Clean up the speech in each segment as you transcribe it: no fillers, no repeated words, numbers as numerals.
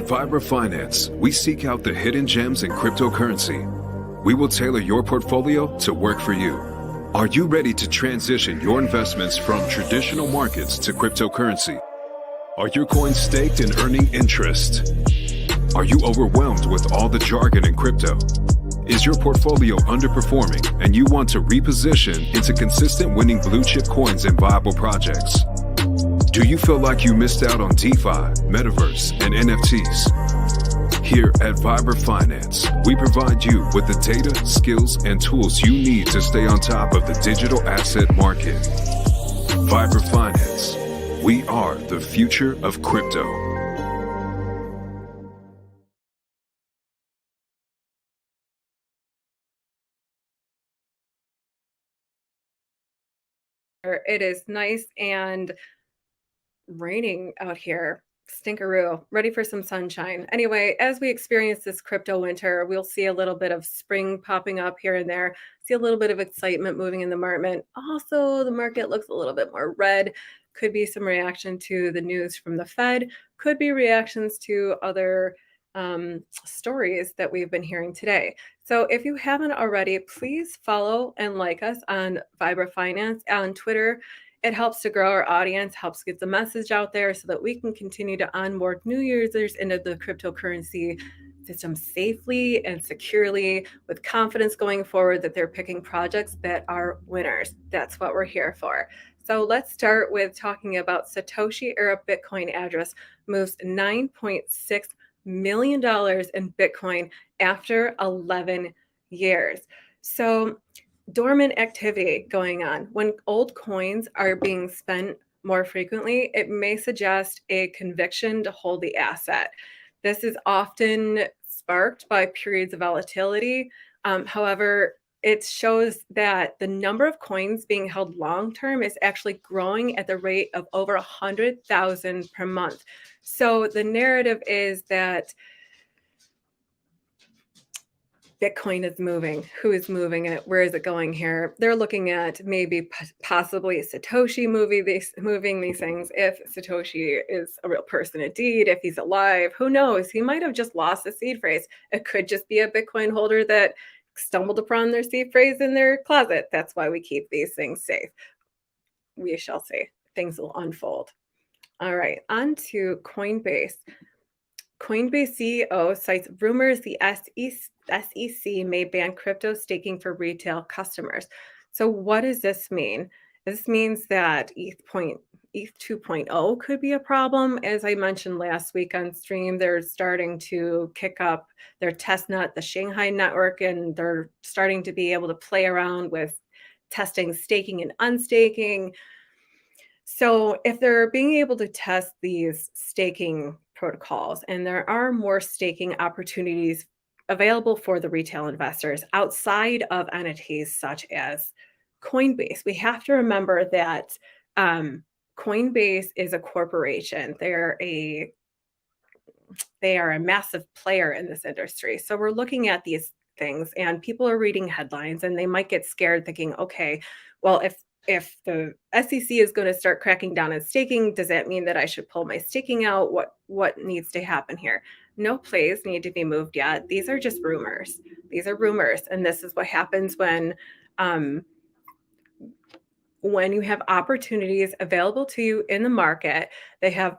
Vibra Finance, we seek out the hidden gems in cryptocurrency. We will tailor your portfolio to work for you. Are you ready to transition your investments from traditional markets to cryptocurrency? Are your coins staked and earning interest? Are you overwhelmed with all the jargon in crypto? Is your portfolio underperforming and you want to reposition into consistent winning blue chip coins and viable projects? Do you feel like you missed out on DeFi, Metaverse, and NFTs? Here at Vibra Finance, we provide you with the data, skills, and tools you need to stay on top of the digital asset market. Vibra Finance, we are the future of crypto. It is nice and raining out here. Stinkeroo, ready for some sunshine. Anyway, as we experience this crypto winter, we'll see a little bit of spring popping up here and there, see a little bit of excitement moving in the market. Also, the market looks a little bit more red. Could be some reaction to the news from the Fed, could be reactions to other stories that we've been hearing today. So if you haven't already, please follow and like us on Vibra Finance on Twitter. It helps to grow our audience, helps get the message out there so that we can continue to onboard new users into the cryptocurrency system safely and securely with confidence going forward that they're picking projects that are winners. That's what we're here for. So let's start with talking about Satoshi era Bitcoin address moves $9.6 million in Bitcoin after 11 years. So dormant activity going on. When old coins are being spent more frequently, it may suggest a conviction to hold the asset. This is often sparked by periods of volatility. However, it shows that the number of coins being held long-term is actually growing at the rate of over 100,000 per month. So the narrative is that Bitcoin is moving. Who is moving it? Where is it going here? They're looking at maybe possibly Satoshi moving these things. If Satoshi is a real person indeed, if he's alive, who knows? He might have just lost the seed phrase. It could just be a Bitcoin holder that stumbled upon their seed phrase in their closet. That's why we keep these things safe. We shall see. Things will unfold. All right, on to Coinbase. Coinbase CEO cites rumors the SEC may ban crypto staking for retail customers. So what does this mean? This means that ETH 2.0 could be a problem. As I mentioned last week on stream, they're starting to kick up their testnet, the Shanghai network, and they're starting to be able to play around with testing staking and unstaking. So if they're being able to test these staking protocols, and there are more staking opportunities available for the retail investors outside of entities such as Coinbase, we have to remember that Coinbase is a corporation. They are a massive player in this industry. So we're looking at these things and people are reading headlines and they might get scared thinking, okay, well, if the SEC is going to start cracking down on staking, does that mean that I should pull my staking out? What needs to happen here? No plays need to be moved yet. These are just rumors. These are rumors. And this is what happens when you have opportunities available to you in the market. They have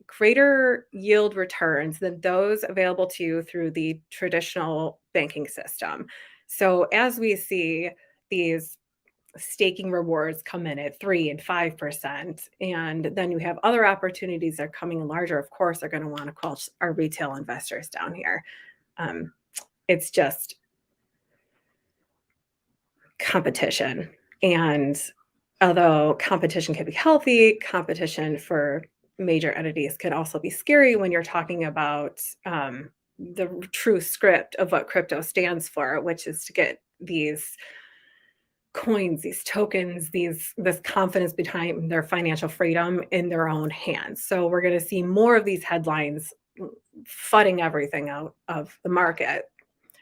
greater yield returns than those available to you through the traditional banking system. So as we see these staking rewards come in at 3 and 5%, and then you have other opportunities that are coming in larger, of course, they're going to want to call our retail investors down here. It's just competition. And although competition can be healthy, competition for major entities can also be scary when you're talking about the true script of what crypto stands for, which is to get these coins, these tokens, this confidence behind their financial freedom in their own hands. So we're going to see more of these headlines flooding everything out of the market.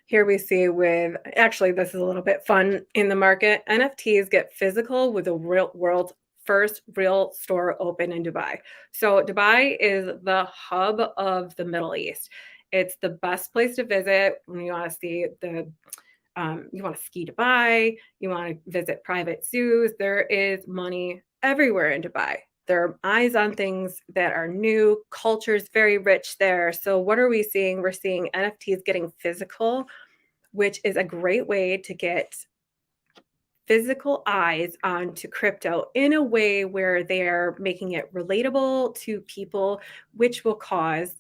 Here we see actually, this is a little bit fun in the market. NFTs get physical with the real world first real store open in Dubai. So Dubai is the hub of the Middle East. It's the best place to visit when you want to see you want to ski Dubai, you want to visit private zoos. There is money everywhere in Dubai. There are eyes on things that are new. Culture's very rich there. So what are we seeing? We're seeing NFTs getting physical, which is a great way to get physical eyes onto crypto in a way where they're making it relatable to people, which will cause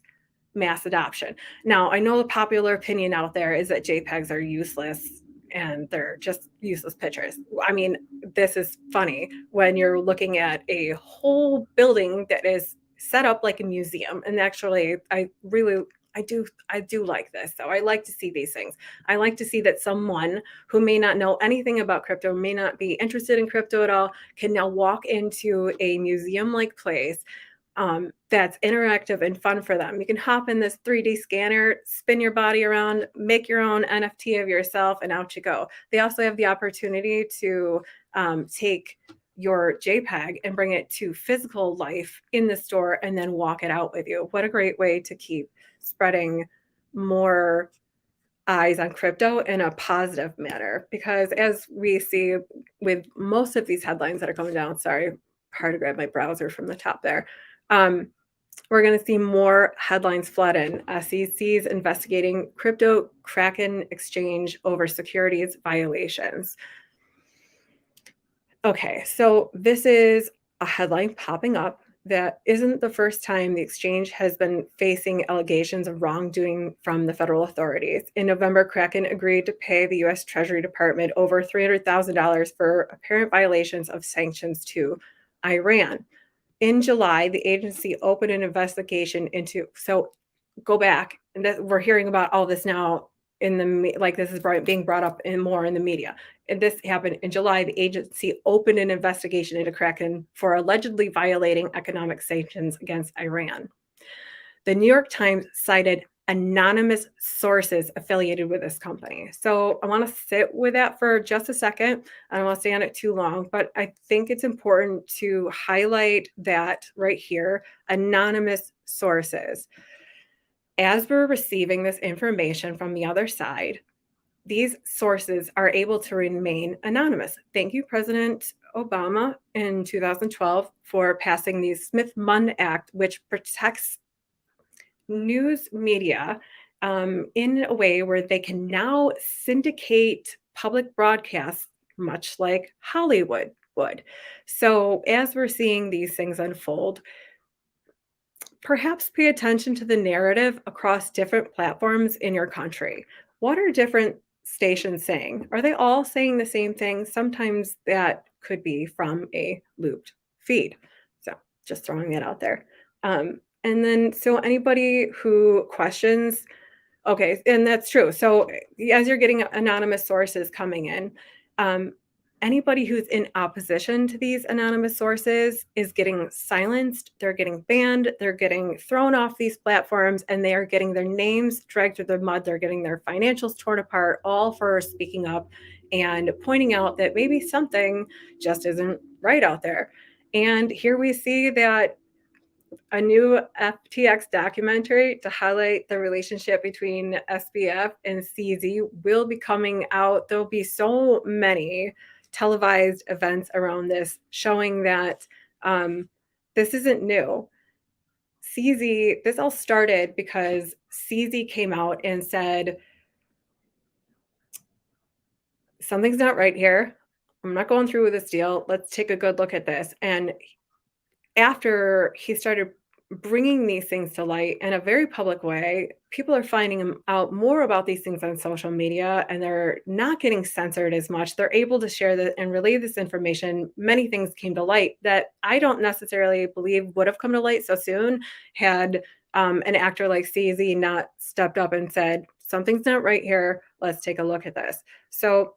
mass adoption. Now, I know the popular opinion out there is that JPEGs are useless and they're just useless pictures. I mean, this is funny when you're looking at a whole building that is set up like a museum. And actually, I do like this. So I like to see these things. I like to see that someone who may not know anything about crypto, may not be interested in crypto at all, can now walk into a museum-like place that's interactive and fun for them. You can hop in this 3D scanner, spin your body around, make your own NFT of yourself, and out you go. They also have the opportunity to take your JPEG and bring it to physical life in the store and then walk it out with you. What a great way to keep spreading more eyes on crypto in a positive manner. Because as we see with most of these headlines that are coming down, sorry, hard to grab my browser from the top there. We're going to see more headlines flood in. SEC's investigating crypto Kraken exchange over securities violations. Okay, so this is a headline popping up that isn't the first time the exchange has been facing allegations of wrongdoing from the federal authorities. In November, Kraken agreed to pay the U.S. Treasury Department over $300,000 for apparent violations of sanctions to Iran. In July, the agency opened an investigation into, so go back, and that we're hearing about all this now in the, like this is being brought up in more in the media. And this happened in July. The agency opened an investigation into Kraken for allegedly violating economic sanctions against Iran. The New York Times cited anonymous sources affiliated with this company. So I want to sit with that for just a second. I don't want to stay on it too long, but I think it's important to highlight that right here, anonymous sources. As we're receiving this information from the other side, these sources are able to remain anonymous. Thank you, President Obama, in 2012 for passing the Smith-Munn Act, which protects news media in a way where they can now syndicate public broadcasts, much like Hollywood would. So as we're seeing these things unfold, perhaps pay attention to the narrative across different platforms in your country. What are different stations saying? Are they all saying the same thing? Sometimes that could be from a looped feed. So just throwing it out there. And then, so anybody who questions, okay, and that's true. So as you're getting anonymous sources coming in, anybody who's in opposition to these anonymous sources is getting silenced, they're getting banned, they're getting thrown off these platforms, and they are getting their names dragged through the mud, they're getting their financials torn apart, all for speaking up and pointing out that maybe something just isn't right out there. And here we see that a new FTX documentary to highlight the relationship between SBF and CZ will be coming out. There'll be so many televised events around this showing that this isn't new. CZ, this all started because CZ came out and said, something's not right here. I'm not going through with this deal. Let's take a good look at this. And after he started bringing these things to light in a very public way, people are finding out more about these things on social media, and they're not getting censored as much. They're able to share that and relay this information. Many things came to light that I don't necessarily believe would have come to light so soon had an actor like CZ not stepped up and said, something's not right here. Let's take a look at this. So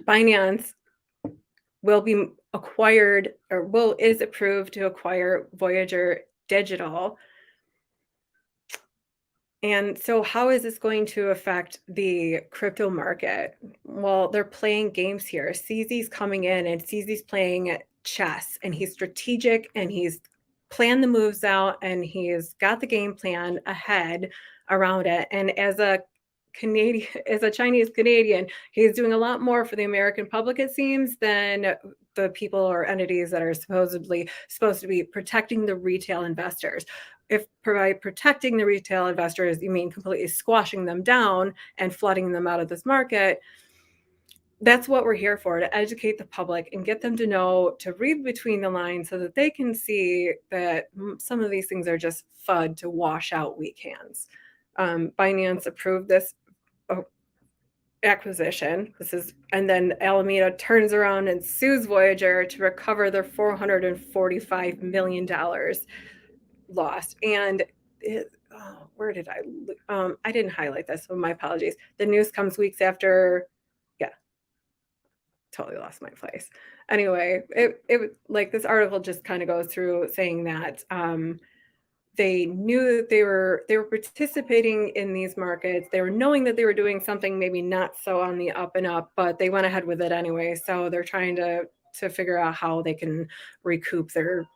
Binance will be acquired or is approved to acquire Voyager Digital. And so how is this going to affect the crypto market? Well, they're playing games here. CZ's coming in and CZ's playing chess, and he's strategic, and he's planned the moves out, and he's got the game plan ahead around it. And as a Canadian, as a Chinese Canadian, he's doing a lot more for the American public, it seems, than the people or entities that are supposedly supposed to be protecting the retail investors. If by protecting the retail investors, you mean completely squashing them down and flooding them out of this market, that's what we're here for, to educate the public and get them to know, to read between the lines so that they can see that some of these things are just FUD to wash out weak hands. Binance approved this acquisition. And then Alameda turns around and sues Voyager to recover their $445 million lost. And where did I didn't highlight this, so my apologies. The news comes weeks after. Yeah, totally lost my place. Anyway, it like this article just kind of goes through saying that they knew that they were participating in these markets. They were knowing that they were doing something maybe not so on the up and up, but they went ahead with it anyway. So they're trying to figure out how they can recoup their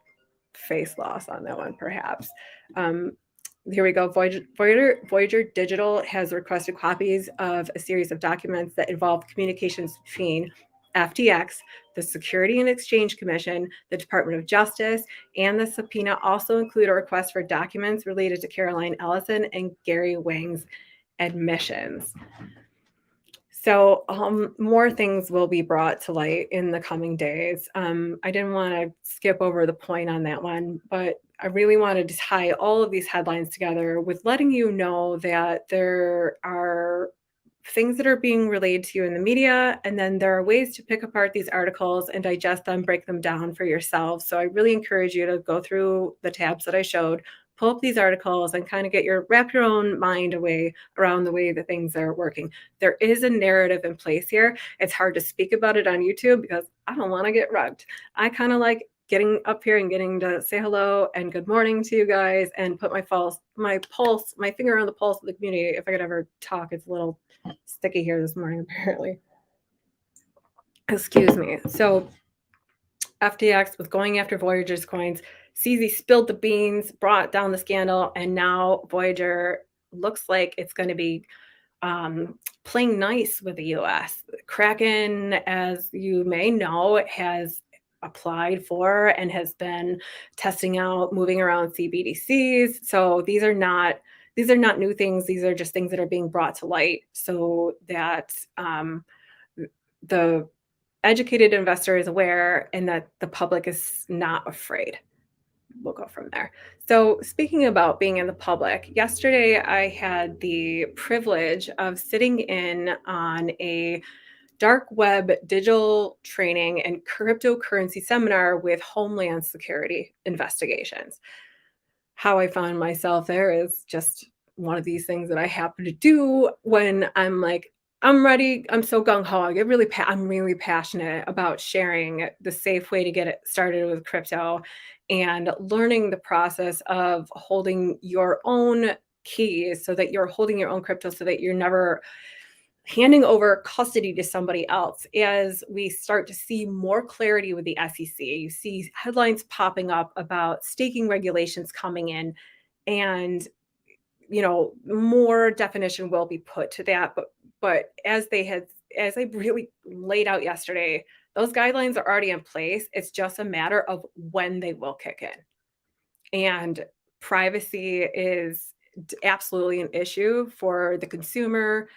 face loss on that one, perhaps. Here we go. Voyager Digital has requested copies of a series of documents that involve communications between FTX, the Security and Exchange Commission, the Department of Justice, and the subpoena also include a request for documents related to Caroline Ellison and Gary Wang's admissions. So more things will be brought to light in the coming days. I didn't want to skip over the point on that one, but I really wanted to tie all of these headlines together with letting you know that there are things that are being relayed to you in the media, and then there are ways to pick apart these articles and digest them, break them down for yourself. So I really encourage you to go through the tabs that I showed, pull up these articles, and kind of wrap your own mind away around the way that things are working. There is a narrative in place here. It's hard to speak about it on YouTube because I don't want to get rugged. I kind of like getting up here and getting to say hello and good morning to you guys and put my finger on the pulse of the community. If I could ever talk, it's a little sticky here this morning, apparently. Excuse me. So FTX was going after Voyager's coins. CZ spilled the beans, brought down the scandal, and now Voyager looks like it's going to be playing nice with the U.S. Kraken, as you may know, has applied for and has been testing out moving around CBDCs. So these are not new things. These are just things that are being brought to light so that the educated investor is aware and that the public is not afraid. We'll go from there. So speaking about being in the public, yesterday I had the privilege of sitting in on a dark web digital training and cryptocurrency seminar with Homeland Security investigations. How I found myself there is just one of these things that I happen to do when I'm like, I'm ready. I'm so gung-ho. I'm really passionate about sharing the safe way to get it started with crypto and learning the process of holding your own keys so that you're holding your own crypto so that you're never handing over custody to somebody else. As we start to see more clarity with the SEC, you see headlines popping up about staking regulations coming in, and more definition will be put to that. But as I really laid out yesterday, those guidelines are already in place. It's just a matter of when they will kick in. And privacy is absolutely an issue for the consumer,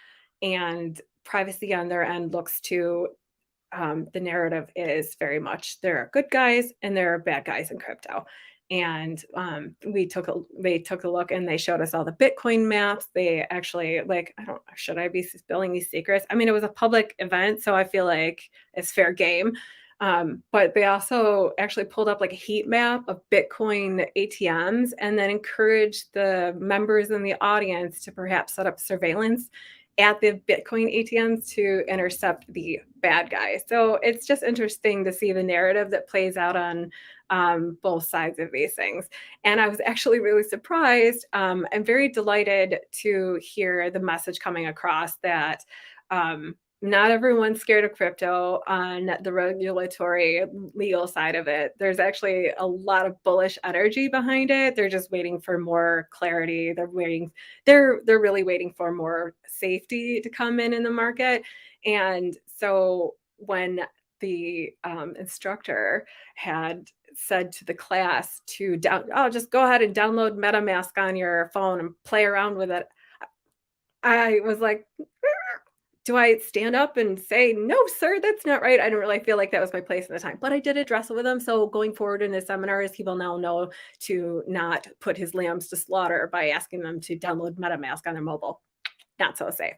and privacy on their end looks to the narrative is very much there are good guys and there are bad guys in crypto. And they took a look and they showed us all the Bitcoin maps. They actually should I be spilling these secrets? I mean, it was a public event, so I feel like it's fair game. But they also actually pulled up like a heat map of Bitcoin ATMs and then encouraged the members in the audience to perhaps set up surveillance at the Bitcoin ATMs to intercept the bad guys. So it's just interesting to see the narrative that plays out on both sides of these things. And I was actually really surprised and very delighted to hear the message coming across that not everyone's scared of crypto on the regulatory legal side of it. There's actually a lot of bullish energy behind it. They're just waiting for more clarity. They're really waiting for more safety to come in the market. And so when the instructor had said to the class to just go ahead and download MetaMask on your phone and play around with it, I was like, do I stand up and say, no, sir, that's not right? I don't really feel like that was my place at the time, but I did address it with him. So going forward in his seminars, he will now know to not put his lambs to slaughter by asking them to download MetaMask on their mobile. Not so safe.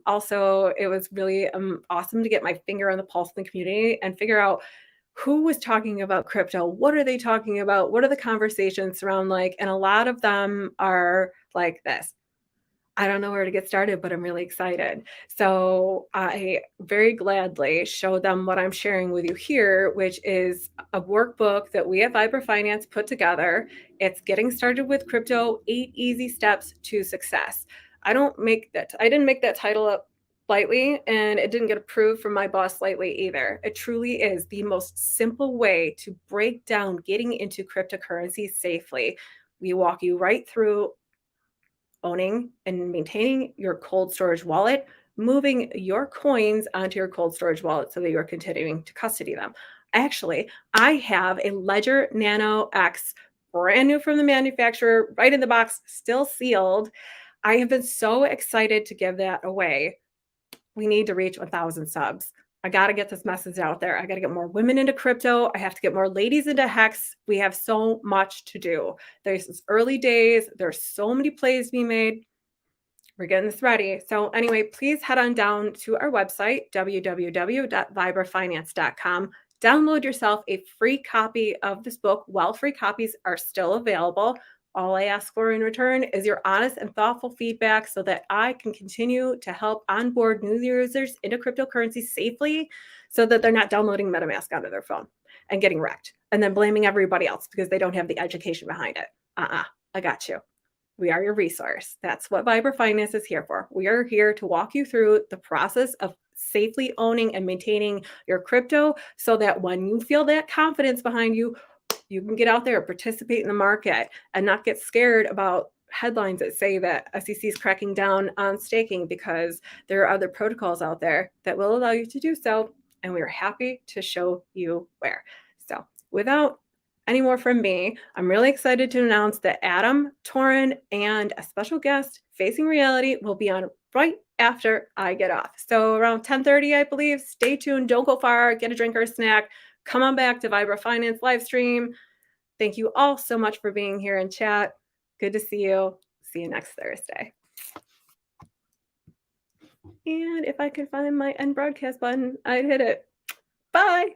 Also, it was really awesome to get my finger on the pulse of the community and figure out who was talking about crypto. What are they talking about? What are the conversations around like? And a lot of them are like this. I don't know where to get started, but I'm really excited. So I very gladly show them what I'm sharing with you here, which is a workbook that we at Vibra Finance put together. It's Getting Started with Crypto, 8 Easy Steps to Success. I didn't make that title up lightly, and it didn't get approved from my boss lightly either. It truly is the most simple way to break down getting into cryptocurrency safely. We walk you right through owning and maintaining your cold storage wallet, moving your coins onto your cold storage wallet so that you're continuing to custody them. Actually, I have a Ledger Nano X, brand new from the manufacturer, right in the box, still sealed. I have been so excited to give that away. We need to reach 1,000 subs. I got to get this message out there. I got to get more women into crypto. I have to get more ladies into Hex. We have so much to do. There's early days. There's so many plays being made. We're getting this ready. So anyway, please head on down to our website, www.vibrafinance.com. Download yourself a free copy of this book while free copies are still available. All I ask for in return is your honest and thoughtful feedback so that I can continue to help onboard new users into cryptocurrency safely so that they're not downloading MetaMask onto their phone and getting wrecked and then blaming everybody else because they don't have the education behind it. I got you. We are your resource. That's what Vibra Finance is here for. We are here to walk you through the process of safely owning and maintaining your crypto so that when you feel that confidence behind you, you can get out there and participate in the market and not get scared about headlines that say that SEC is cracking down on staking, because there are other protocols out there that will allow you to do so. And we are happy to show you where. So without any more from me, I'm really excited to announce that Adam, Torin, and a special guest, Facing Reality, will be on right after I get off. So around 10:30, I believe. Stay tuned. Don't go far. Get a drink or a snack. Come on back to Vibra Finance live stream. Thank you all so much for being here in chat. Good to see you. See you next Thursday. And if I could find my end broadcast button, I'd hit it. Bye.